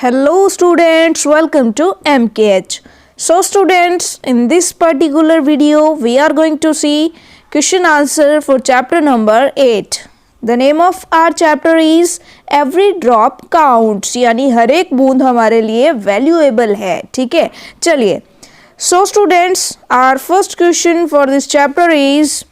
Hello students, welcome to MKH. So students, in this particular video we are going to see question answer for chapter number 8. The name of our chapter is Every Drop Counts, यानी हर एक बूंद हमारे लिए valuable है. ठीक है, चलिए. So students, our first question for this chapter is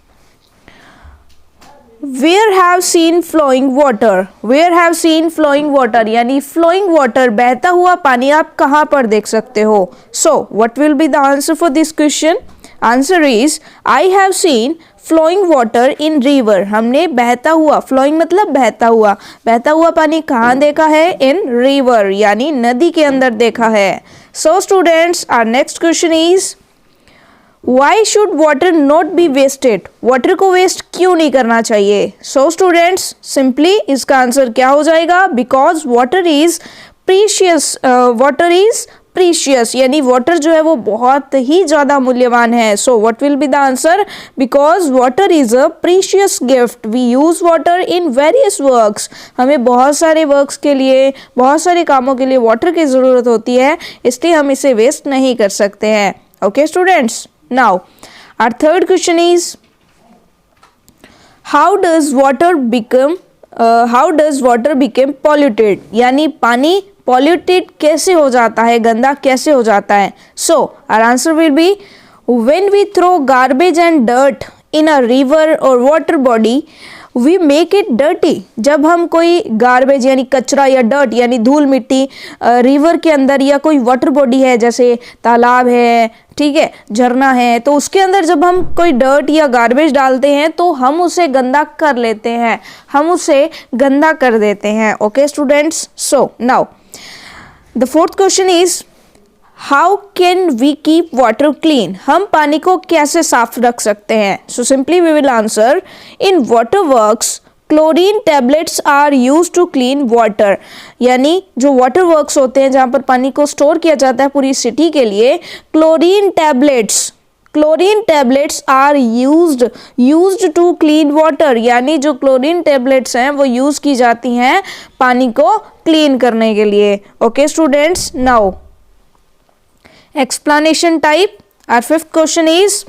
Where have seen flowing water? Where have seen flowing water? यानी flowing water, बहता हुआ पानी आप कहाँ पर देख सकते हो? So, what will be the answer for this question? Answer is I have seen flowing water in river. हमने बहता हुआ, flowing मतलब बहता हुआ पानी कहाँ देखा है? In river, यानी नदी के अंदर देखा है. So students, our next question is Why should water not be wasted? Water को वेस्ट क्यों नहीं करना चाहिए? So students, simply इसका आंसर क्या हो जाएगा? Because water is precious. Water is precious, यानी वाटर जो है वो बहुत ही ज़्यादा मूल्यवान है. So what will be the answer? Because water is a precious gift. We use water in various works. हमें बहुत सारे वर्क्स के लिए, बहुत सारे कामों के लिए वाटर की ज़रूरत होती है, इसलिए हम इसे वेस्ट नहीं कर सकते हैं. Okay students? Now, our third question is how does water become polluted? यानी पानी polluted कैसे हो जाता है, गंदा कैसे हो जाता है? So, our answer will be when we throw garbage and dirt in a river or water body, we make it dirty. जब हम कोई गार्बेज यानी कचरा या डर्ट यानी धूल मिट्टी रिवर के अंदर या कोई वाटर बॉडी है जैसे तालाब है, ठीक है, झरना है, तो उसके अंदर जब हम कोई डर्ट या गार्बेज डालते हैं तो हम उसे गंदा कर लेते हैं, हम उसे गंदा कर देते हैं. Okay students, so now the fourth question is how can we keep water clean? हम पानी को कैसे साफ रख सकते हैं? So simply we will answer in water works chlorine tablets are use to clean water. यानी जो वाटर वर्क्स होते हैं जहाँ पर पानी को स्टोर किया जाता है पूरी सिटी के लिए, chlorine tablets are used to clean water. यानी जो क्लोरीन टैबलेट्स हैं वो यूज की जाती हैं पानी को क्लीन करने के लिए. Okay students, now explanation type. Our fifth question is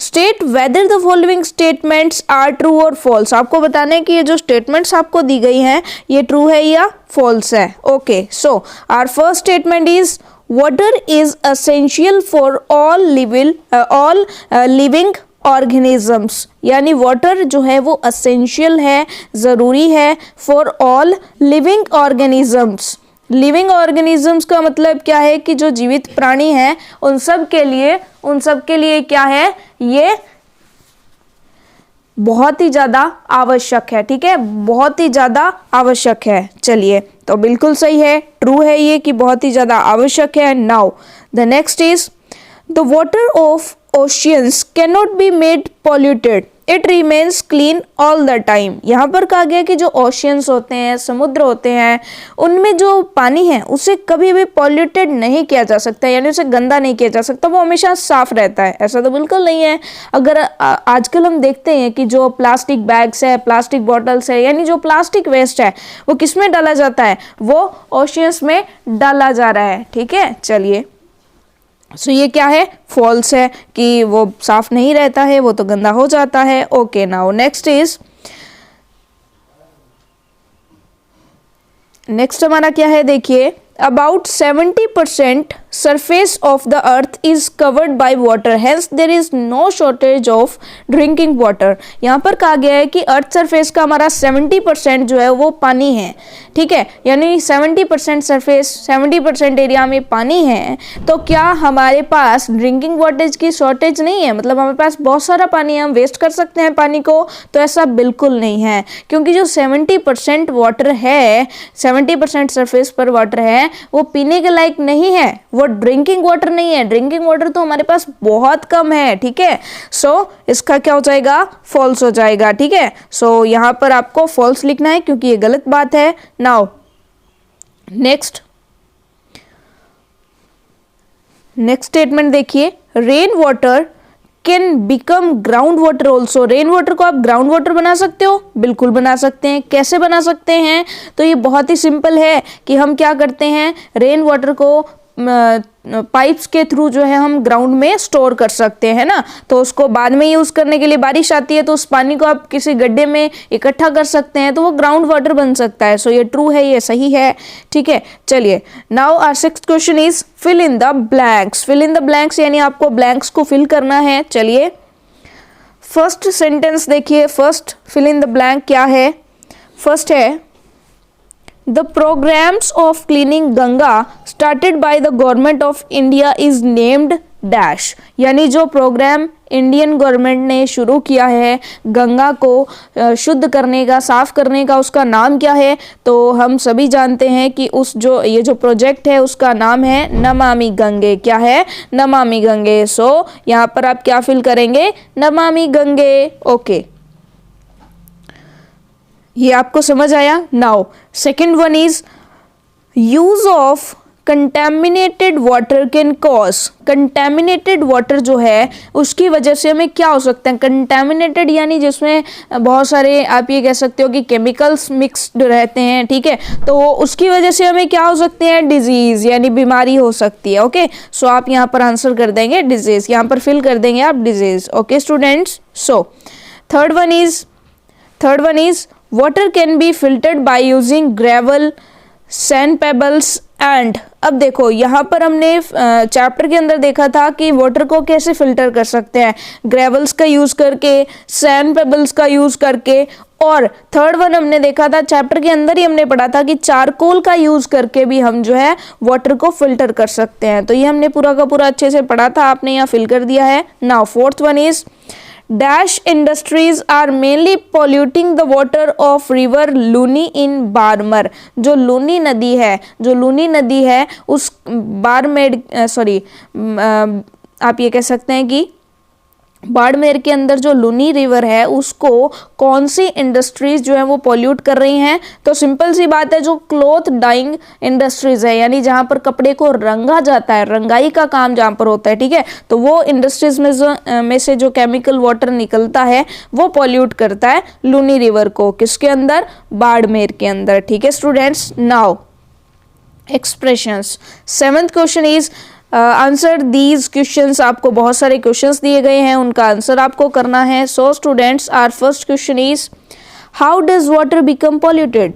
state whether the following statements are true or false. आपको बताना है कि ये जो statements आपको दी गई हैं ये true है या false है. Okay, so our first statement is water is essential for all living organisms. यानी वाटर जो है वो essential है, ज़रूरी है for all living organisms. Living organisms का मतलब क्या है कि जो जीवित प्राणी हैं उन सब के लिए क्या है, ये बहुत ही ज़्यादा आवश्यक है. ठीक है, बहुत ही ज़्यादा आवश्यक है. चलिए, तो बिल्कुल सही है, ट्रू है ये कि बहुत ही ज़्यादा आवश्यक है. Now the next is the water of oceans can not be made polluted, it remains clean all the time. यहाँ पर कहा गया कि जो ओशियंस होते हैं, समुद्र होते हैं, उनमें जो पानी है उसे कभी भी पॉल्यूटेड नहीं किया जा सकता, यानी उसे गंदा नहीं किया जा सकता, वो हमेशा साफ रहता है. ऐसा तो बिल्कुल नहीं है. अगर आजकल हम देखते हैं कि जो प्लास्टिक बैग्स है, प्लास्टिक बॉटल्स है, यानी जो प्लास्टिक वेस्ट है वो किस में डाला जाता है? वो ओशियंस में डाला जा रहा है. ठीक है, चलिए, सो ये क्या है? फॉल्स है कि वो साफ नहीं रहता है, वो तो गंदा हो जाता है. ओके, नाउ नेक्स्ट हमारा क्या है? देखिए, about 70% surface of the earth is covered by water, hence there is no shortage of drinking water. यहाँ पर कहा गया है कि अर्थ सरफेस का हमारा 70% जो है वो पानी है. ठीक है, यानी 70% सरफेस, 70% एरिया में पानी है, तो क्या हमारे पास ड्रिंकिंग वाटर की शॉर्टेज नहीं है? मतलब हमारे पास बहुत सारा पानी है, हम वेस्ट कर सकते हैं पानी को? तो ऐसा बिल्कुल नहीं है, क्योंकि जो 70% वाटर है, 70% सरफेस पर वाटर है, वो पीने के लायक नहीं है, वो ड्रिंकिंग वाटर नहीं है. ड्रिंकिंग वाटर तो हमारे पास बहुत कम है. ठीक है, सो इसका क्या हो जाएगा? फॉल्स हो जाएगा. ठीक है, सो यहाँ पर आपको फॉल्स लिखना है क्योंकि ये गलत बात है. नाउ नेक्स्ट स्टेटमेंट देखिए, rain water can become ground water also. Rain water को आप ग्राउंड वाटर बना सकते हो, बिल्कुल बना सकते हैं। कैसे बना सकते हैं? तो ये बहुत ही सिंपल है कि हम क्या करते हैं, रेन वाटर को पाइप्स के थ्रू जो है हम ग्राउंड में स्टोर कर सकते हैं ना, तो उसको बाद में यूज करने के लिए बारिश आती है तो उस पानी को आप किसी गड्ढे में इकट्ठा कर सकते हैं, तो वो ग्राउंड वाटर बन सकता है। सो ये ट्रू है, ये सही है, ठीक है। चलिए, now our sixth question is fill in the blanks. Fill in the blanks यानी आपको ब्लैंक्स को फिल करना है। चलिए, फर्स्ट सेंटेंस देखिए, first fill in the blank क्या है? फर्स्ट है The programs of cleaning Ganga started by the government of India is named dash। यानी जो प्रोग्राम इंडियन गवर्नमेंट ने शुरू किया है गंगा को शुद्ध करने का, साफ करने का, उसका नाम क्या है? तो हम सभी जानते हैं कि ये जो प्रोजेक्ट है उसका नाम है नमामि गंगे। क्या है? नमामि गंगे। सो यहाँ पर आप क्या फिल करेंगे? नमामि गंगे। ओके, ये आपको समझ आया? Now second one is use of contaminated water can cause. Contaminated water जो है उसकी वजह से हमें क्या हो सकता है? कंटेमिनेटेड यानी जिसमें बहुत सारे, आप ये कह सकते हो कि केमिकल्स मिक्स्ड रहते हैं, ठीक है, तो उसकी वजह से हमें क्या हो सकते हैं? डिजीज यानी बीमारी हो सकती है। ओके, सो आप यहाँ पर आंसर कर देंगे डिजीज, यहाँ पर फिल कर देंगे आप disease. Okay students, so third one is water can be filtered by using gravel, sand pebbles and. अब देखो यहाँ पर हमने चैप्टर के अंदर देखा था कि वाटर को कैसे फिल्टर कर सकते हैं, ग्रेवल्स का यूज करके, सैंड पेबल्स का यूज करके, और थर्ड वन हमने देखा था चैप्टर के अंदर ही हमने पढ़ा था कि चारकोल का यूज करके भी हम जो है वाटर को फिल्टर कर सकते हैं। तो ये हमने पूरा का पूरा अच्छे से पढ़ा था, आपने यहाँ फिल कर दिया है। Now fourth one is Dash industries are mainly polluting the water of river Luni in Barmer. जो लूनी नदी है उस बारमेर आप ये कह सकते हैं कि बाड़मेर के अंदर जो लूनी रिवर है उसको कौन सी इंडस्ट्रीज जो है वो पॉल्यूट कर रही हैं? तो सिंपल सी बात है, जो क्लॉथ डाइंग इंडस्ट्रीज है, यानी जहां पर कपड़े को रंगा जाता है, रंगाई का काम जहां पर होता है, ठीक है, तो वो इंडस्ट्रीज में से जो केमिकल वाटर निकलता है वो पॉल्यूट करता है लूनी रिवर को। किसके अंदर? बाड़मेर के अंदर, ठीक है students. Now expressions, seventh question is answer these questions. आपको बहुत सारे क्वेश्चंस दिए गए हैं, उनका आंसर आपको करना है। So students, our first question is how does water become polluted.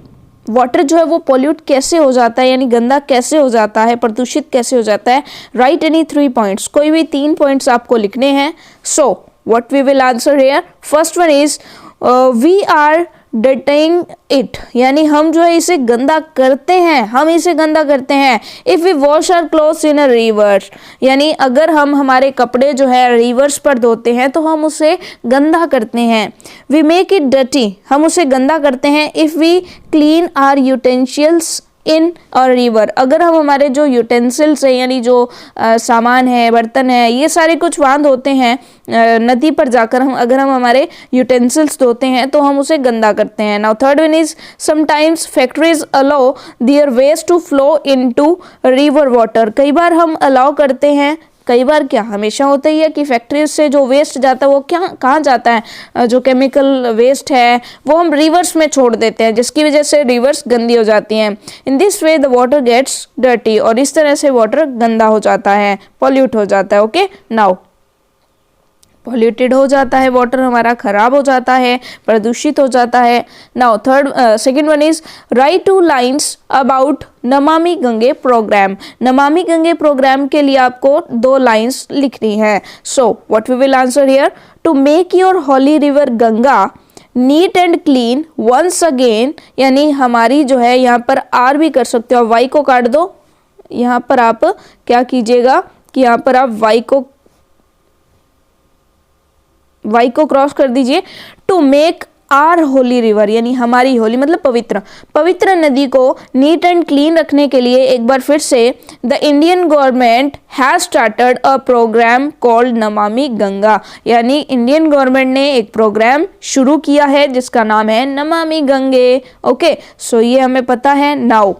Water जो है वो पॉल्यूट कैसे हो जाता है, यानी गंदा कैसे हो जाता है, प्रदूषित कैसे हो जाता है? राइट एनी 3 पॉइंट्स, कोई भी 3 पॉइंट्स आपको लिखने हैं। So what we will answer here, first one is we are dirtying it, यानी हम जो है इसे गंदा करते हैं, if we wash our clothes in a river, यानी अगर हम हमारे कपड़े जो है रिवर्स पर धोते हैं तो हम उसे गंदा करते हैं। वी मेक इट डर्टी, हम उसे गंदा करते हैं। If we clean our utensils in our river, अगर हम हमारे जो यूटेंसिल्स है यानी जो सामान है, बर्तन है, ये सारे कुछ वहाँ धोते हैं नदी पर जाकर, अगर हम हमारे यूटेंसिल्स धोते हैं तो हम उसे गंदा करते हैं। Now third one is sometimes factories allow their waste to flow into river water. कई बार हम अलाउ करते हैं, कई बार क्या हमेशा होता ही है कि फैक्ट्रीज से जो वेस्ट जाता है वो कहाँ जाता है, जो केमिकल वेस्ट है वो हम रिवर्स में छोड़ देते हैं, जिसकी वजह से रिवर्स गंदी हो जाती हैं। In this way the water gets dirty, और इस तरह से वाटर गंदा हो जाता है, पॉल्यूट हो जाता है। ओके, नाउ पॉल्यूटेड हो जाता है वाटर, हमारा खराब हो जाता है, प्रदूषित हो जाता है। Now second one is right 2 lines about Namami Gange programme. Namami Gange programme के लिए आपको 2 लाइन्स लिखनी है। So what we will answer here, to make your holy river Ganga neat and clean once again, यानी हमारी जो है यहाँ पर आर भी कर सकते हो, वाई को काट दो, यहाँ पर आप क्या कीजिएगा कि यहाँ पर आप वाई को क्रॉस कर दीजिए। To make our holy river, यानी हमारी होली मतलब पवित्र नदी को नीट एंड क्लीन रखने के लिए एक बार फिर से the Indian government has started a programme called Namami Ganga, यानी इंडियन गवर्नमेंट ने एक प्रोग्राम शुरू किया है जिसका नाम है नमामि गंगे। ओके, सो ये हमें पता है। Now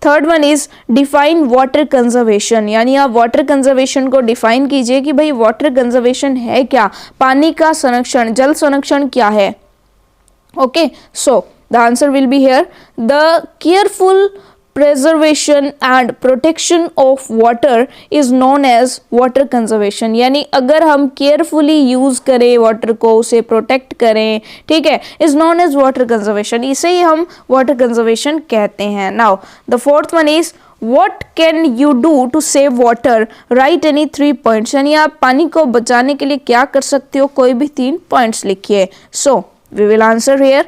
third one is define water conservation, यानी आप वाटर कंजर्वेशन को डिफाइन कीजिए कि भाई वाटर कंजर्वेशन है क्या, पानी का संरक्षण, जल संरक्षण क्या है। Okay, so the answer will be here, the careful preservation and protection of water is known as water conservation, यानी अगर हम केयरफुली यूज करें वाटर को, उसे प्रोटेक्ट करें, ठीक है, is known as water conservation, इसे ही हम वाटर कंजर्वेशन कहते हैं। Now the fourth one is What can you do to save water? Write any 3 points, यानी आप पानी को बचाने के लिए क्या कर सकते हो, कोई भी 3 पॉइंट्स लिखिए। So we will answer here,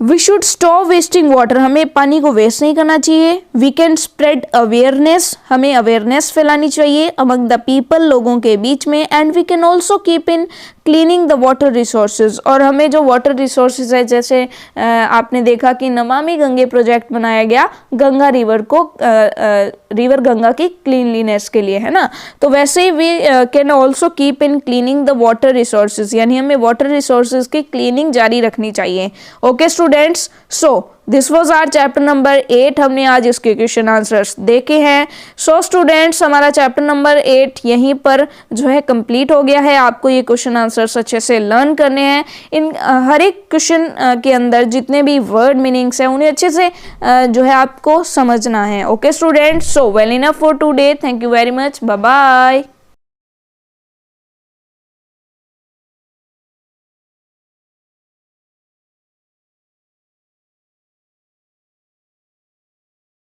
we should stop wasting water, हमें पानी को वेस्ट नहीं करना चाहिए। वी कैन स्प्रेड अवेयरनेस, हमें अवेयरनेस फैलानी चाहिए अमंग द पीपल, लोगों के बीच में। And we can also keep in cleaning the water resources, और हमें जो वाटर रिसोर्सेज है, जैसे आपने देखा कि नमामि गंगे प्रोजेक्ट बनाया गया गंगा रिवर को, रिवर गंगा की क्लीनलीनेस के लिए, है ना, तो वैसे ही we can also keep in cleaning the water resources, यानी हमें वाटर रिसोर्सेज की क्लीनिंग जारी रखनी चाहिए। Okay students, so this was our chapter number 8, हमने आज इसके क्वेश्चन आंसर्स देखे हैं। सो स्टूडेंट्स, हमारा चैप्टर नंबर 8 यहीं पर जो है कंप्लीट हो गया है। आपको ये क्वेश्चन आंसर्स अच्छे से लर्न करने हैं। इन हर एक क्वेश्चन के अंदर जितने भी वर्ड मीनिंग्स हैं उन्हें अच्छे से जो है आपको समझना है। Okay students, so well enough for today, thank you very much, bye bye.